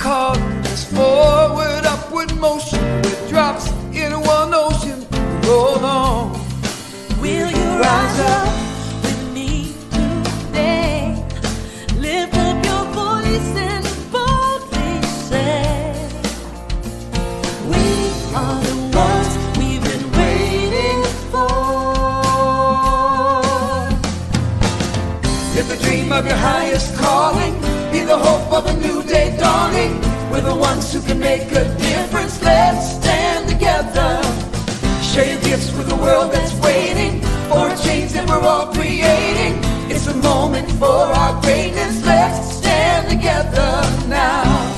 caught this forward, upward motion with drops in one ocean. Roll on. Will you rise up with me today? Lift up your voice and boldly say, we are the ones we've been waiting for. Live the dream of your highest calling. Be the hope of a new day dawning. We're the ones who can make a difference. Let's stand together. Share your gifts with the world that's waiting for a change that we're all creating. It's a moment for our greatness. Let's stand together now.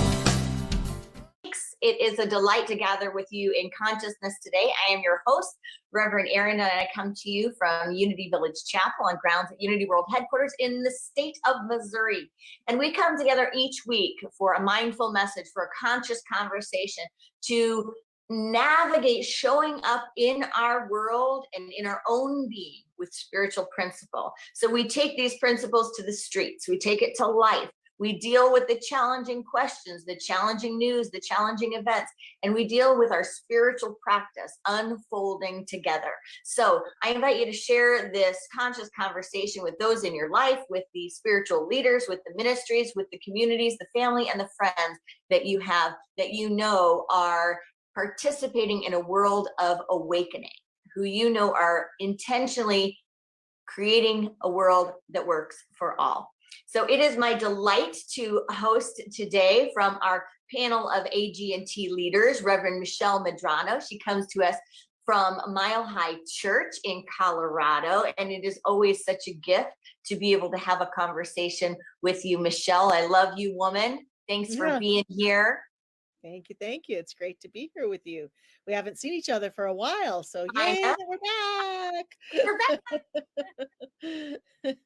It is a delight to gather with you in consciousness today. I am your host, Rev Erin, and I come to you from Unity Village Chapel on grounds at Unity World Headquarters in the state of Missouri. And we come together each week for a mindful message, for a conscious conversation to navigate showing up in our world and in our own being with spiritual principle. So we take these principles to the streets, we take it to life. We deal with the challenging questions, the challenging news, the challenging events, and we deal with our spiritual practice unfolding together. So I invite you to share this conscious conversation with those in your life, with the spiritual leaders, with the ministries, with the communities, the family, and the friends that you have, that you know are participating in a world of awakening, who you know are intentionally creating a world that works for all. So it is my delight to host today from our panel of AGNT leaders, Reverend Michelle Medrano. She comes to us from Mile High Church in Colorado, and it is always such a gift to be able to have a conversation with you, Michelle. I love you, woman. Thanks for being here. Thank you. Thank you. It's great to be here with you. We haven't seen each other for a while, so yay, that we're back.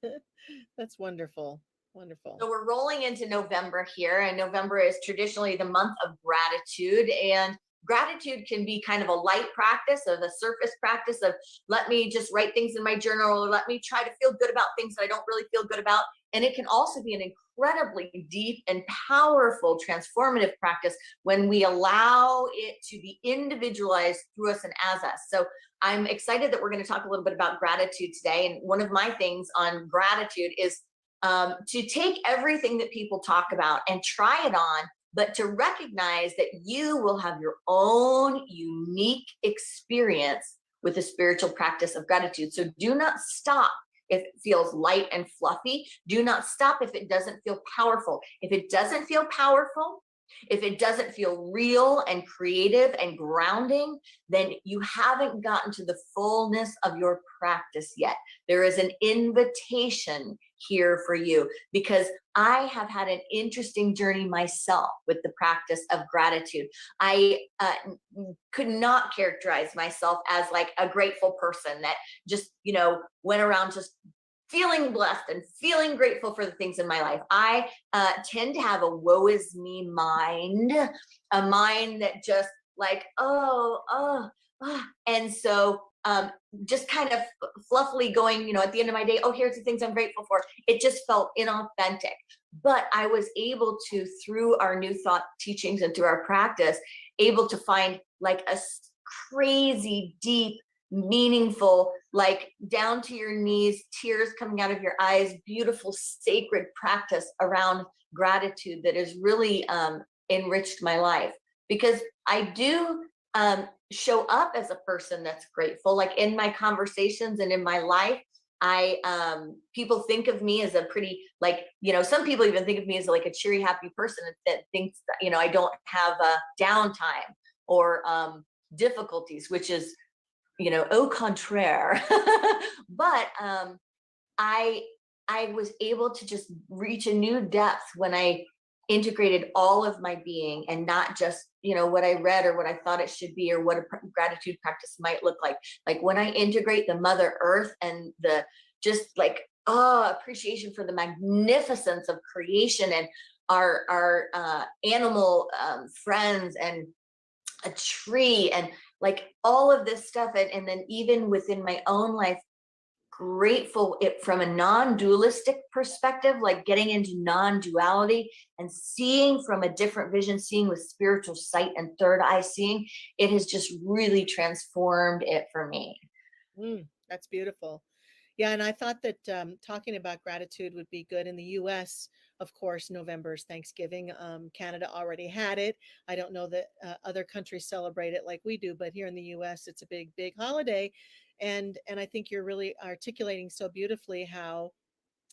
That's wonderful. Wonderful. So we're rolling into November here, and November is traditionally the month of gratitude. And gratitude can be kind of a light practice, of a surface practice of let me just write things in my journal, or let me try to feel good about things that I don't really feel good about. And it can also be an incredibly deep and powerful transformative practice when we allow it to be individualized through us and as us. So I'm excited that we're going to talk a little bit about gratitude today. And one of my things on gratitude is to take everything that people talk about and try it on, but to recognize that you will have your own unique experience with the spiritual practice of gratitude. So do not stop if it feels light and fluffy. Do not stop if it doesn't feel powerful. If it doesn't feel powerful, if it doesn't feel real and creative and grounding, then you haven't gotten to the fullness of your practice yet. There is an invitation here for you, because I have had an interesting journey myself with the practice of gratitude. I could not characterize myself as like a grateful person that just, went around just feeling blessed and feeling grateful for the things in my life. I tend to have a woe is me mind, a mind that just like, and so just kind of fluffily going, at the end of my day, here's the things I'm grateful for. It just felt inauthentic. But I was able to, through our new thought teachings and through our practice, able to find like a crazy, deep, meaningful, like down to your knees, tears coming out of your eyes, beautiful, sacred practice around gratitude that has really enriched my life. Because I do show up as a person that's grateful, like in my conversations and in my life. People think of me as a pretty, like, some people even think of me as like a cheery, happy person that thinks that, I don't have a downtime or difficulties, which is, au contraire. But I was able to just reach a new depth when I integrated all of my being, and not just, what I read or what I thought it should be or what a gratitude practice might look like. Like when I integrate the Mother Earth and the just like, appreciation for the magnificence of creation and our animal friends and a tree and like all of this stuff. And then even within my own life, grateful it from a non-dualistic perspective, like getting into non-duality and seeing from a different vision, seeing with spiritual sight and third eye seeing, it has just really transformed it for me. That's beautiful. Yeah, and I thought that talking about gratitude would be good in the US. Of course, November is Thanksgiving. Canada already had it. I don't know that other countries celebrate it like we do, but here in the US, it's a big, big holiday. And I think you're really articulating so beautifully how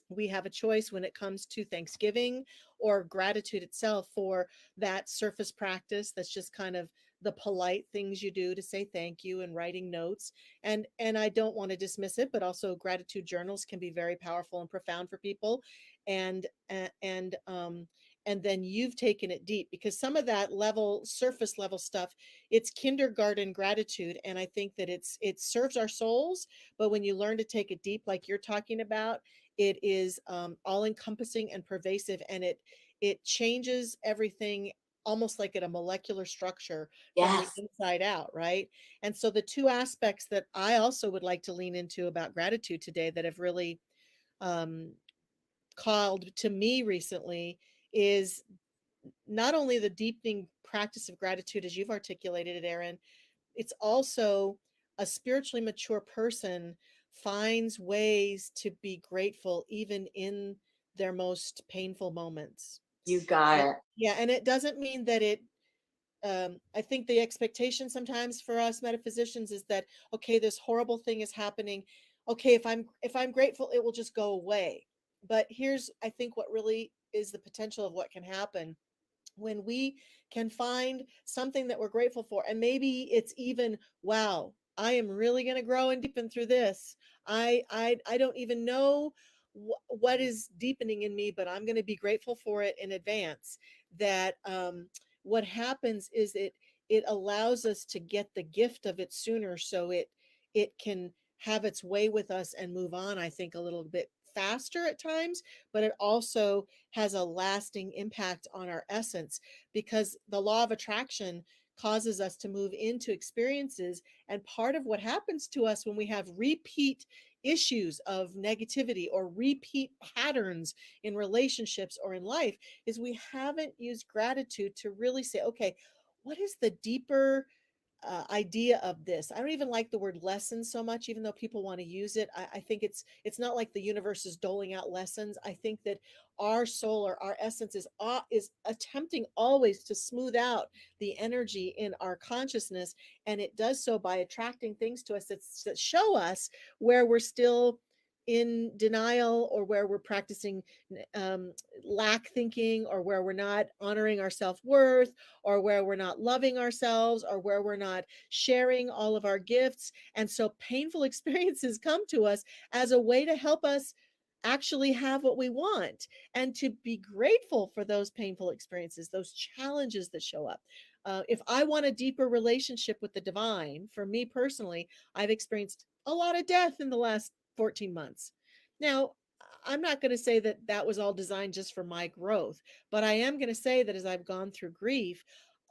we have a choice when it comes to Thanksgiving or gratitude itself for that surface practice that's just kind of the polite things you do to say thank you and writing notes. And I don't want to dismiss it, but also gratitude journals can be very powerful and profound for people. And and then you've taken it deep, because some of that level, surface level stuff, it's kindergarten gratitude, and I think that it serves our souls. But when you learn to take it deep like you're talking about, it is all encompassing and pervasive, and it changes everything almost like at a molecular structure from the Yes. inside out, right? And so the two aspects that I also would like to lean into about gratitude today that have really um, called to me recently is not only the deepening practice of gratitude as you've articulated it, Erin, it's also a spiritually mature person finds ways to be grateful even in their most painful moments. You got And it. yeah, and it doesn't mean that it I think the expectation sometimes for us metaphysicians is that, okay, this horrible thing is happening. Okay, if I'm grateful, it will just go away. But here's, I think, what really is the potential of what can happen when we can find something that we're grateful for. And maybe it's even, wow, I am really going to grow and deepen through this. I don't even know what is deepening in me, but I'm going to be grateful for it in advance. That what happens is it allows us to get the gift of it sooner, so it can have its way with us and move on, I think, a little bit faster at times, but it also has a lasting impact on our essence, because the law of attraction causes us to move into experiences. And part of what happens to us when we have repeat issues of negativity or repeat patterns in relationships or in life is we haven't used gratitude to really say, okay, what is the deeper idea of this? I don't even like the word lesson so much, even though people want to use it. I think it's not like the universe is doling out lessons. I think that our soul or our essence is attempting always to smooth out the energy in our consciousness, and it does so by attracting things to us that show us where we're still in denial, or where we're practicing um, lack thinking, or where we're not honoring our self-worth, or where we're not loving ourselves, or where we're not sharing all of our gifts. And so painful experiences come to us as a way to help us actually have what we want, and to be grateful for those painful experiences, those challenges that show up. If I want a deeper relationship with the divine, for me personally, I've experienced a lot of death in the last 14 months. Now, I'm not going to say that that was all designed just for my growth, but I am going to say that as I've gone through grief,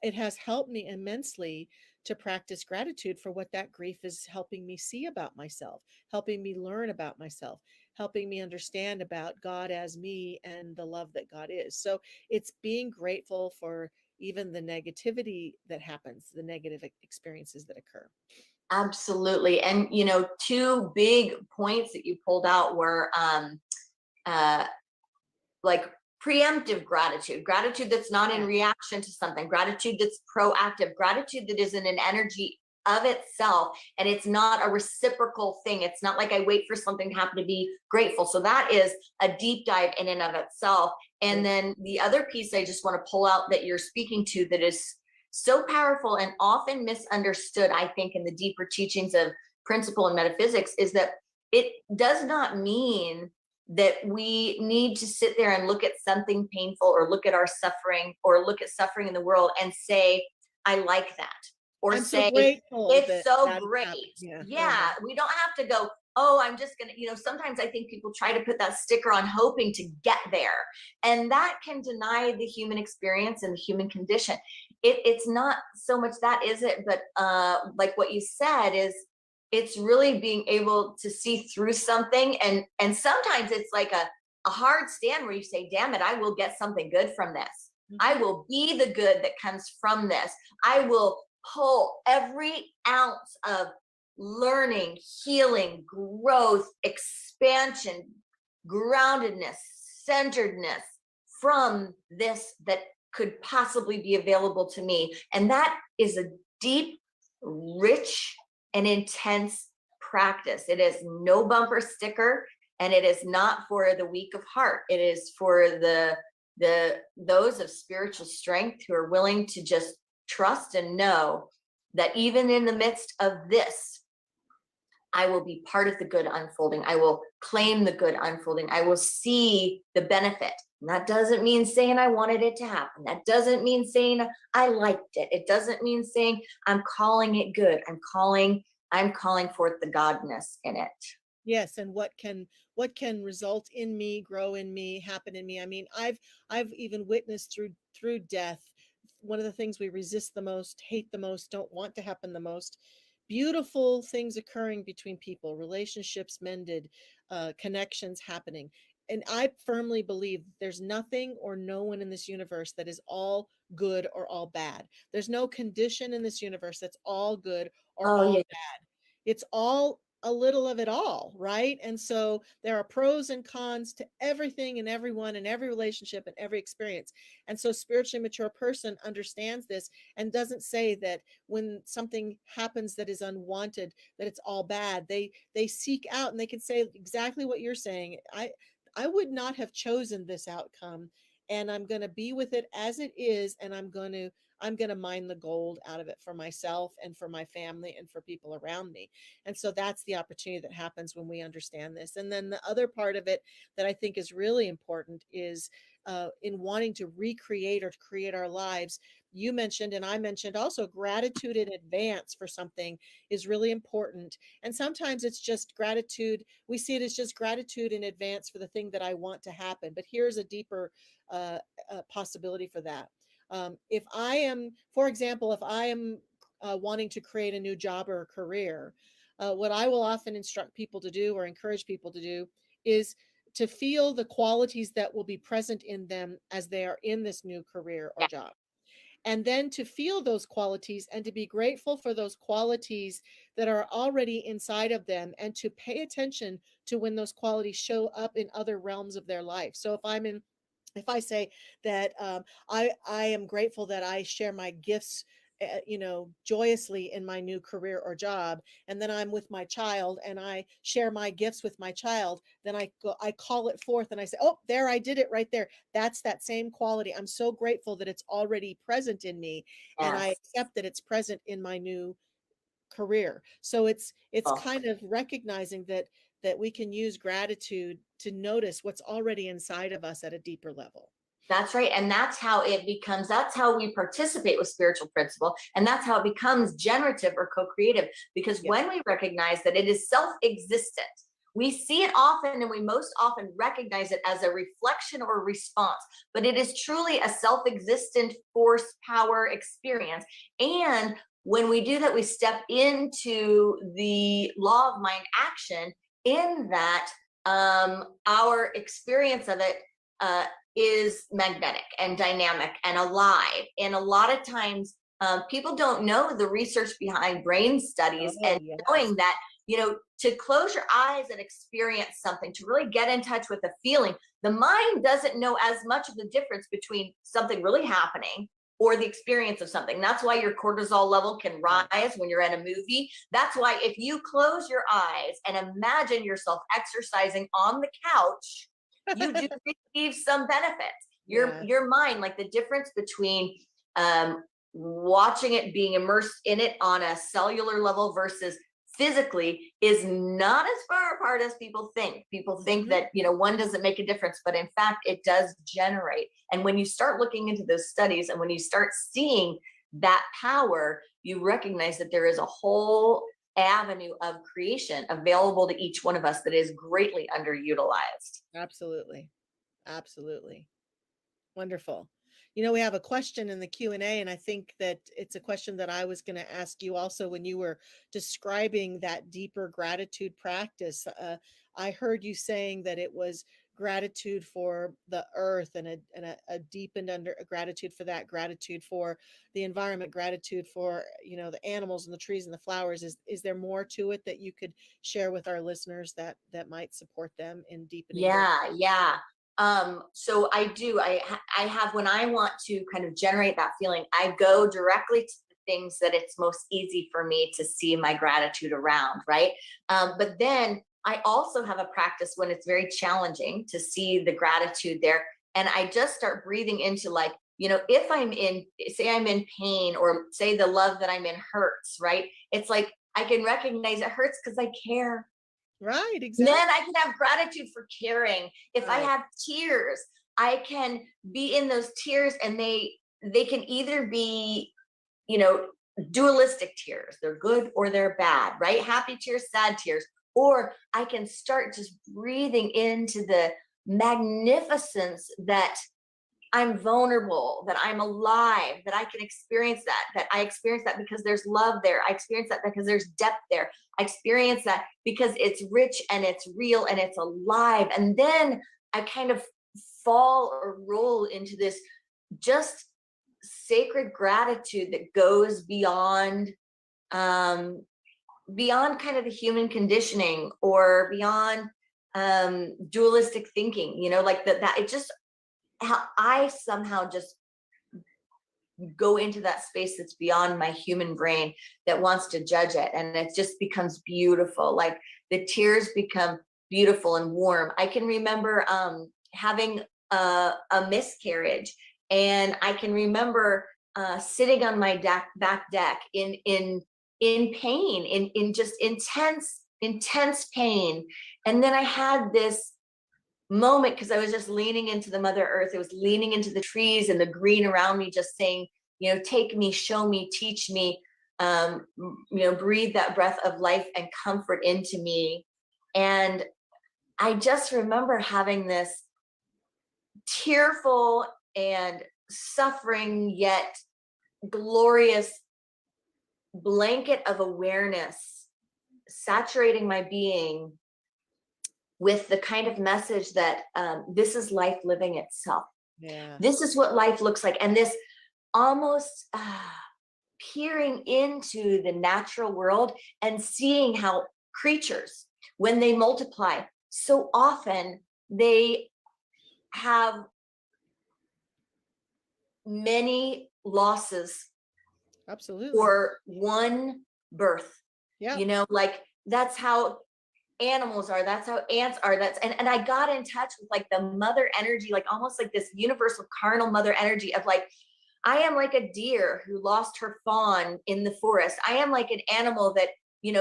it has helped me immensely to practice gratitude for what that grief is helping me see about myself, helping me learn about myself, helping me understand about God as me and the love that God is. So it's being grateful for even the negativity that happens, the negative experiences that occur. Absolutely. And, two big points that you pulled out were uh, like preemptive gratitude that's not in reaction to something, gratitude that's proactive, gratitude that is in an energy of itself, and it's not a reciprocal thing. It's not like I wait for something to happen to be grateful. So that is a deep dive in and of itself. And then the other piece I just want to pull out that you're speaking to that is so powerful and often misunderstood, I think, in the deeper teachings of principle and metaphysics, is that it does not mean that we need to sit there and look at something painful or look at our suffering or look at suffering in the world and say, I like that. Or I'm say, so grateful it's so that great. Yeah. We don't have to go, oh, I'm just going to, sometimes I think people try to put that sticker on hoping to get there. And that can deny the human experience and the human condition. It's not so much that, is it? But like what you said is, it's really being able to see through something. And sometimes it's like a hard stand where you say, damn it, I will get something good from this. I will be the good that comes from this. I will pull every ounce of learning, healing, growth, expansion, groundedness, centeredness from this that could possibly be available to me. And that is a deep, rich, and intense practice. It is no bumper sticker, and it is not for the weak of heart. It is for those of spiritual strength who are willing to just trust and know that even in the midst of this, I will be part of the good unfolding. I will claim the good unfolding. I will see the benefit. And that doesn't mean saying I wanted it to happen. That doesn't mean saying I liked it. It doesn't mean saying I'm calling it good. I'm calling forth the godness in it. Yes, and what can result in me, grow in me, happen in me. I mean, I've even witnessed through death, one of the things we resist the most, hate the most, don't want to happen the most, beautiful things occurring between people, relationships mended, connections happening. And I firmly believe there's nothing or no one in this universe that is all good or all bad. There's no condition in this universe that's all good or Oh, all yeah. bad. It's all a little of it all, right? And so there are pros and cons to everything and everyone and every relationship and every experience. And so spiritually mature person understands this and doesn't say that when something happens that is unwanted, that it's all bad. They seek out, and they can say exactly what you're saying. I would not have chosen this outcome, and I'm going to be with it as it is, and I'm going to mine the gold out of it for myself and for my family and for people around me. And so that's the opportunity that happens when we understand this. And then the other part of it that I think is really important is in wanting to recreate or to create our lives. You mentioned, and I mentioned also, gratitude in advance for something is really important. And sometimes it's just gratitude. We see it as just gratitude in advance for the thing that I want to happen. But here's a deeper possibility for that. If I am, for example, if I am wanting to create a new job or a career, what I will often instruct people to do or encourage people to do is to feel the qualities that will be present in them as they are in this new career or job. And then to feel those qualities and to be grateful for those qualities that are already inside of them, and to pay attention to when those qualities show up in other realms of their life. So if I say that I am grateful that I share my gifts, joyously in my new career or job, and then I'm with my child and I share my gifts with my child, then I call it forth and I say, oh, there, I did it right there. That's that same quality. I'm so grateful that it's already present in me, and I accept that it's present in my new career. So it's kind of recognizing that we can use gratitude to notice what's already inside of us at a deeper level. That's right. And that's how that's how we participate with spiritual principle. And that's how it becomes generative or co-creative. Because when we recognize that it is self-existent, we see it often, and we most often recognize it as a reflection or response, but it is truly a self-existent force, power, experience. And when we do that, we step into the law of mind action, in that our experience of it is magnetic and dynamic and alive. And a lot of times people don't know the research behind brain studies, and knowing that, to close your eyes and experience something, to really get in touch with the feeling, the mind doesn't know as much of the difference between something really happening or the experience of something. That's why your cortisol level can rise when you're in a movie. That's why if you close your eyes and imagine yourself exercising on the couch, you do receive some benefits. Your mind, like the difference between watching it, being immersed in it on a cellular level versus physically, is not as far apart as people think. People think that, one doesn't make a difference, but in fact, it does generate. And when you start looking into those studies, and when you start seeing that power, you recognize that there is a whole avenue of creation available to each one of us that is greatly underutilized. Absolutely. Absolutely. Wonderful. We have a question in the Q&A, and I think that it's a question that I was going to ask you also when you were describing that deeper gratitude practice. I heard you saying that it was gratitude for the earth and a deepened under a gratitude for that, gratitude for the environment, gratitude for the animals and the trees and the flowers. Is there more to it that you could share with our listeners that might support them in deepening? Yeah. So I do, I have, when I want to kind of generate that feeling, I go directly to the things that it's most easy for me to see my gratitude around, right? But then I also have a practice when it's very challenging to see the gratitude there. And I just start breathing into, like, if I'm say I'm in pain, or say the love that I'm in hurts, right? It's like, I can recognize it hurts because I care. Right, exactly. Then I can have gratitude for caring. If I have tears, I can be in those tears, and they can either be, dualistic tears. They're good or they're bad, right? Happy tears, sad tears. Or I can start just breathing into the magnificence that I'm vulnerable, that I'm alive, that I can experience that I experience that because there's love there. I experience that because there's depth there. I experience that because it's rich and it's real and it's alive. And then I kind of fall or roll into this just sacred gratitude that goes beyond kind of the human conditioning, or beyond dualistic thinking, like that it just, how I somehow just go into that space that's beyond my human brain that wants to judge it, and it just becomes beautiful. Like the tears become beautiful and warm. I can remember having a miscarriage, and I can remember sitting on my back deck in pain, in just intense pain. And then I had this moment, because I was just leaning into the Mother Earth. It was leaning into the trees and the green around me, just saying, take me, show me, teach me, breathe that breath of life and comfort into me. And I just remember having this tearful and suffering yet glorious blanket of awareness saturating my being with the kind of message that this is life living itself. Yeah. This is what life looks like. And this almost peering into the natural world and seeing how creatures, when they multiply, so often they have many losses. Absolutely. For one birth. Yeah. Like that's how animals are, that's how ants are. And I got in touch with like the mother energy, like almost like this universal carnal mother energy of like, I am like a deer who lost her fawn in the forest. I am like an animal that,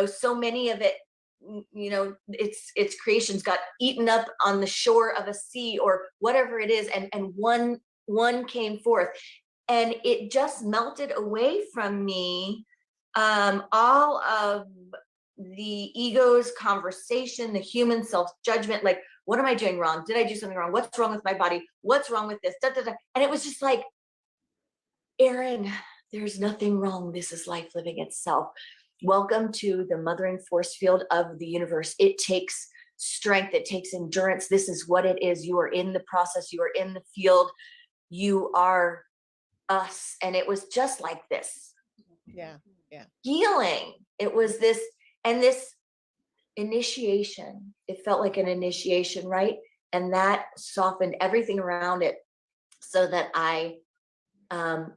so many of it, its creations got eaten up on the shore of a sea or whatever it is. And one came forth, and it just melted away from me. All of the ego's conversation, the human self-judgment, like, what am I doing wrong? Did I do something wrong? What's wrong with my body? What's wrong with this? Da, da, da. And it was just like, Erin, there's nothing wrong. This is life living itself. Welcome to the mothering force field of the universe. It takes strength. It takes endurance. This is what it is. You are in the process. You are in the field. You are us. And it was just like this. Yeah. Healing. It was this, and this initiation. It felt like an initiation, right? And that softened everything around it, so that I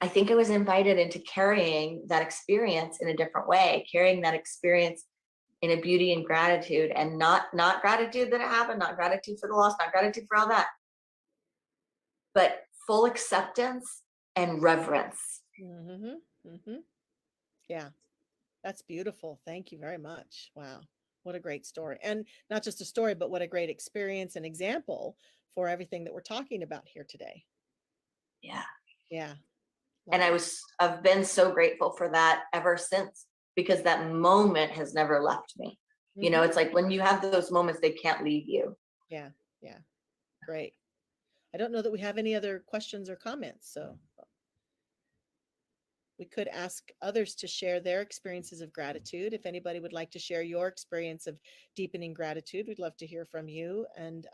think I was invited into carrying that experience in a different way, carrying that experience in a beauty and gratitude, and not gratitude that it happened, not gratitude for the loss, not gratitude for all that, but full acceptance and reverence. Yeah, that's beautiful. Thank you very much. Wow, what a great story. And not just a story, but what a great experience and example for everything that we're talking about here today. Yeah. And I've been so grateful for that ever since, because that moment has never left me. It's like when you have those moments, they can't leave you. Yeah. Great. I don't know that we have any other questions or comments, so we could ask others to share their experiences of gratitude. If anybody would like to share your experience of deepening gratitude, we'd love to hear from you, and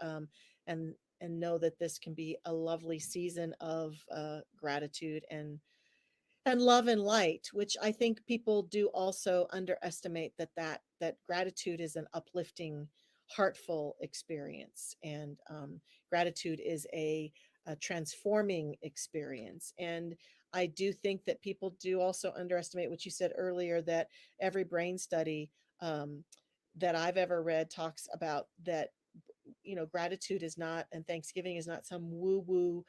know that this can be a lovely season of gratitude and love and light, which I think people do also underestimate, that gratitude is an uplifting, heartful experience, and gratitude is a transforming experience. And I do think that people do also underestimate what you said earlier, that every brain study that I've ever read talks about that, gratitude is not, and Thanksgiving is not some woo woo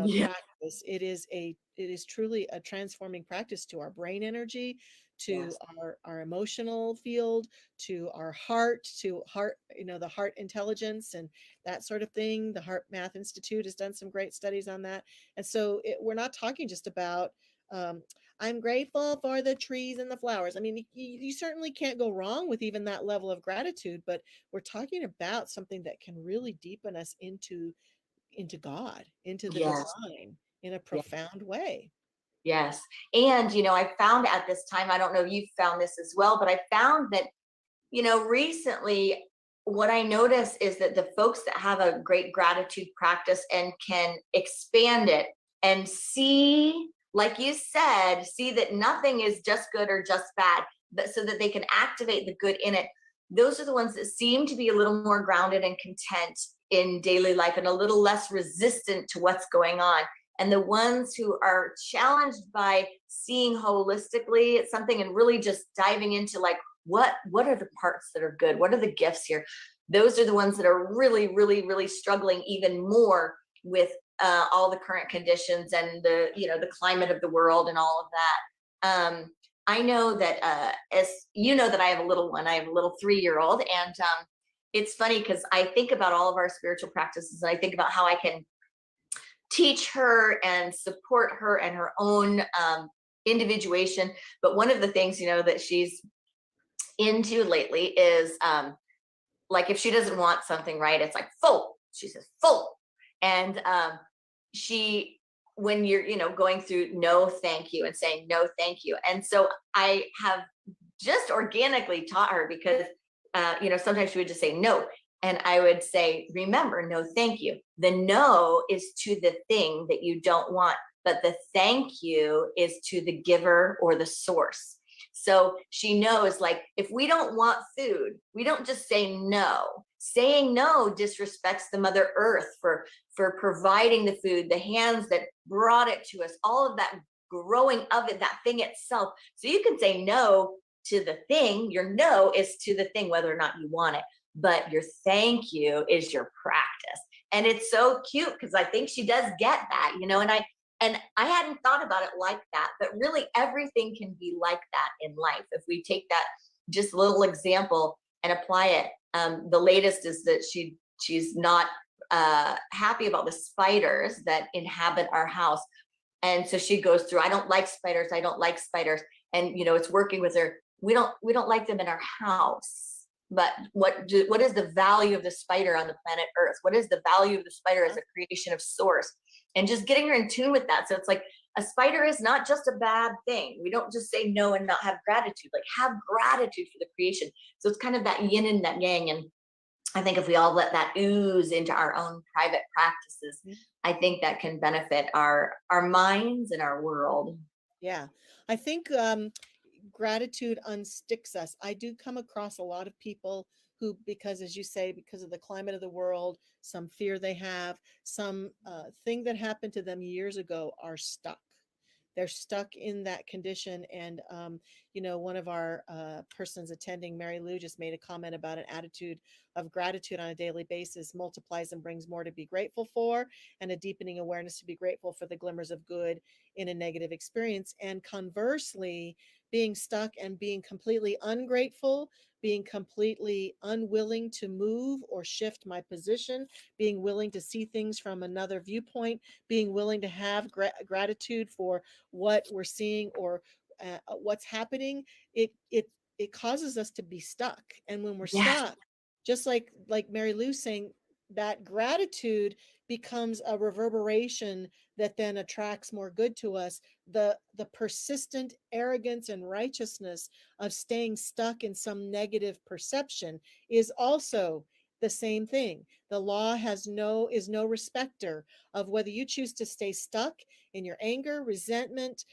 Yeah. practice. It is truly a transforming practice to our brain energy, to Yes. our emotional field, to our heart, the heart intelligence and that sort of thing. The Heart Math Institute has done some great studies on that. And so we're not talking just about, um, I'm grateful for the trees and the flowers. I mean, you certainly can't go wrong with even that level of gratitude, but we're talking about something that can really deepen us into God, into the Yes. divine in a Yes. profound way. Yes. And, I found at this time, I don't know if you found this as well, but I found that, recently, what I notice is that the folks that have a great gratitude practice and can expand it and see, like you said, see that nothing is just good or just bad, but so that they can activate the good in it. Those are the ones that seem to be a little more grounded and content in daily life and a little less resistant to what's going on. And the ones who are challenged by seeing holistically at something and really just diving into, like, what are the parts that are good, what are the gifts here, those are the ones that are really, really, really struggling even more with all the current conditions and the climate of the world and all of that. I know that, as you know, that I have a little one. I have a little 3-year-old, and it's funny because I think about all of our spiritual practices, and I think about how I can teach her and support her and her own individuation. But one of the things, that she's into lately is, like, if she doesn't want something, right, it's like full. She says full. And she, when you're, going through no thank you and saying no thank you. And so I have just organically taught her, because sometimes she would just say no. And I would say, remember, no thank you. The no is to the thing that you don't want, but the thank you is to the giver or the source. So she knows, like, if we don't want food, we don't just say no. Saying no disrespects the Mother Earth for providing the food, the hands that brought it to us, all of that growing of it, that thing itself. So you can say no to the thing. Your no is to the thing, whether or not you want it. But your thank you is your practice. And it's so cute because I think she does get that, and I hadn't thought about it like that, but really everything can be like that in life. If we take that just little example and apply it. The latest is that she's not happy about the spiders that inhabit our house. And so she goes through, I don't like spiders. I don't like spiders. And, it's working with her. We don't like them in our house. But what is the value of the spider on the planet Earth? What is the value of the spider as a creation of source? And just getting her in tune with that. So it's like, a spider is not just a bad thing. We don't just say no and not have gratitude. Like, have gratitude for the creation. So it's kind of that yin and that yang. And I think if we all let that ooze into our own private practices, I think that can benefit our minds and our world. Yeah, I think gratitude unsticks us. I do come across a lot of people who, because, as you say, because of the climate of the world, some fear they have, some thing that happened to them years ago, are stuck. They're stuck in that condition. And, one of our persons attending, Mary Lou, just made a comment about an attitude of gratitude on a daily basis multiplies and brings more to be grateful for, and a deepening awareness to be grateful for the glimmers of good in a negative experience. And conversely, being stuck and being completely ungrateful, being completely unwilling to move or shift my position, being willing to see things from another viewpoint, being willing to have gratitude for what we're seeing or what's happening, it causes us to be stuck. And when we're Yes. stuck, just like Mary Lou saying, that gratitude becomes a reverberation that then attracts more good to us. The persistent arrogance and righteousness of staying stuck in some negative perception is also the same thing. The law is no respecter of whether you choose to stay stuck in your anger, resentment,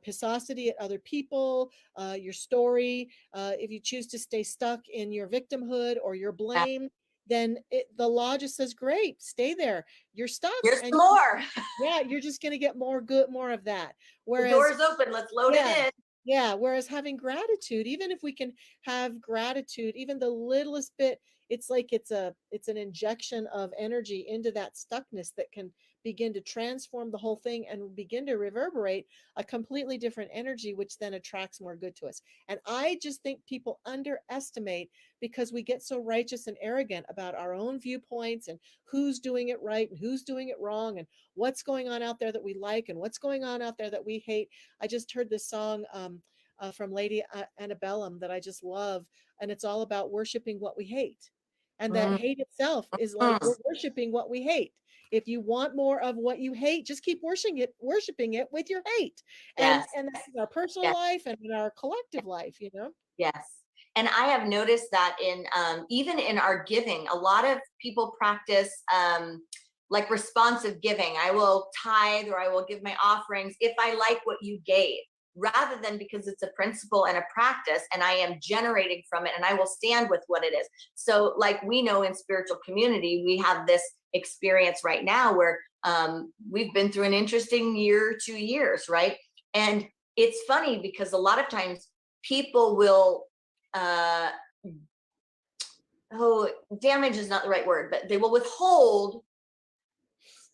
pissosity at other people, your story. If you choose to stay stuck in your victimhood or your blame, then the law just says, great, stay there. You're stuck. Here's and some more. yeah, you're just going to get more of that. The door's open. Let's load it in. Yeah. Whereas having gratitude, even if we can have gratitude, even the littlest bit, it's like it's an injection of energy into that stuckness that can begin to transform the whole thing and begin to reverberate a completely different energy, which then attracts more good to us. And I just think people underestimate, because we get so righteous and arrogant about our own viewpoints and who's doing it right and who's doing it wrong and what's going on out there that we like and what's going on out there that we hate. I just heard this song from Lady Antebellum that I just love, and it's all about worshiping what we hate. And that hate itself is like we're worshiping what we hate. If you want more of what you hate, just keep worshiping it with your hate. And Yes. and that's in our personal life and in our collective life, you know? Yes. And I have noticed that in even in our giving, a lot of people practice like responsive giving. I will tithe or I will give my offerings if I like what you gave, rather than because it's a principle and a practice and I am generating from it and I will stand with what it is. So like we know in spiritual community, we have this experience right now where we've been through an interesting year, 2 years, right? And it's funny because a lot of times people will, damage is not the right word, but they will withhold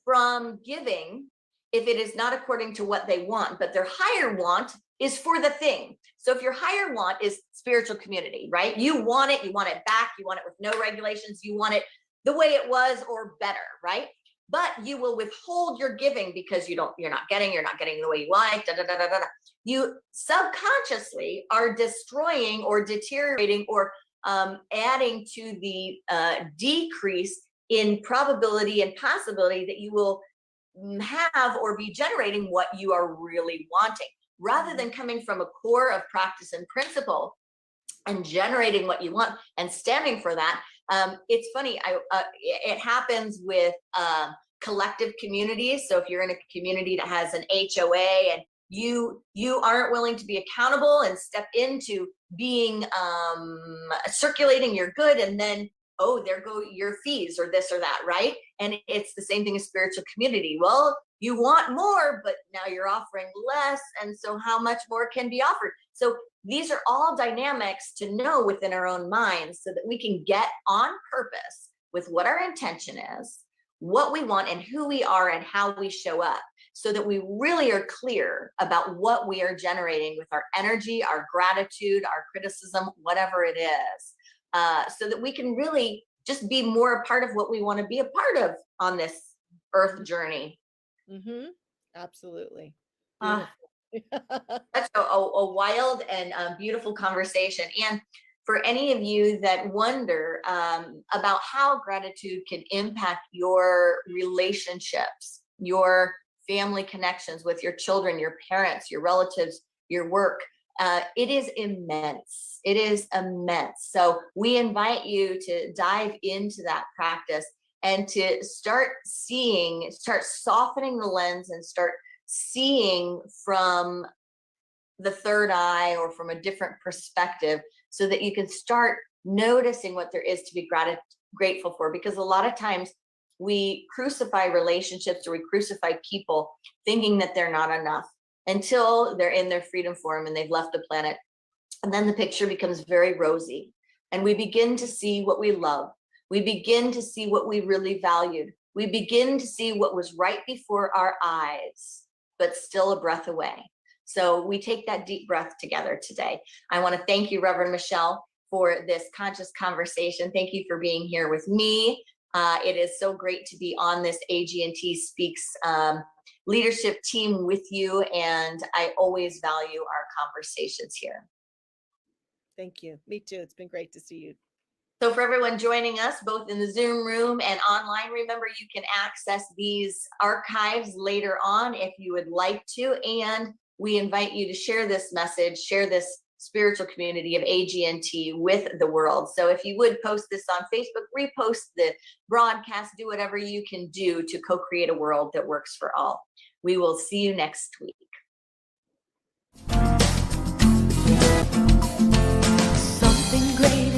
from giving if it is not according to what they want, but their higher want is for the thing. So if your higher want is spiritual community, right? You want it back, you want it with no regulations, you want it the way it was or better, right? But you will withhold your giving because you're not getting the way you like, You subconsciously are destroying or deteriorating or adding to the decrease in probability and possibility that you will have or be generating what you are really wanting, rather than coming from a core of practice and principle and generating what you want and standing for that. It's funny, it happens with collective communities. So if you're in a community that has an HOA and you aren't willing to be accountable and step into being circulating your good, and then there go your fees or this or that, right? And it's the same thing as spiritual community. Well, you want more, but now you're offering less. And so how much more can be offered? So these are all dynamics to know within our own minds so that we can get on purpose with what our intention is, what we want, and who we are and how we show up, so that we really are clear about what we are generating with our energy, our gratitude, our criticism, whatever it is. So that we can really just be more a part of what we want to be a part of on this earth journey. Absolutely. That's a wild and beautiful conversation. And for any of you that wonder about how gratitude can impact your relationships, your family connections with your children, your parents, your relatives, your work, it is immense. It is immense. So we invite you to dive into that practice and to start softening the lens and start seeing from the third eye or from a different perspective, so that you can start noticing what there is to be grateful for. Because a lot of times we crucify relationships or we crucify people thinking that they're not enough until they're in their freedom form and they've left the planet. And then the picture becomes very rosy and we begin to see what we love. We begin to see what we really valued. We begin to see what was right before our eyes, but still a breath away. So we take that deep breath together today. I want to thank you, Reverend Michelle, for this conscious conversation. Thank you for being here with me. It is so great to be on this AGNT Speaks leadership team with you, and I always value our conversations here. Thank you. Me too. It's been great to see you. So for everyone joining us, both in the Zoom room and online, remember you can access these archives later on if you would like to. And we invite you to share this message, share this spiritual community of AGNT with the world. So if you would post this on Facebook, repost the broadcast, do whatever you can do to co-create a world that works for all. We will see you next week. Something great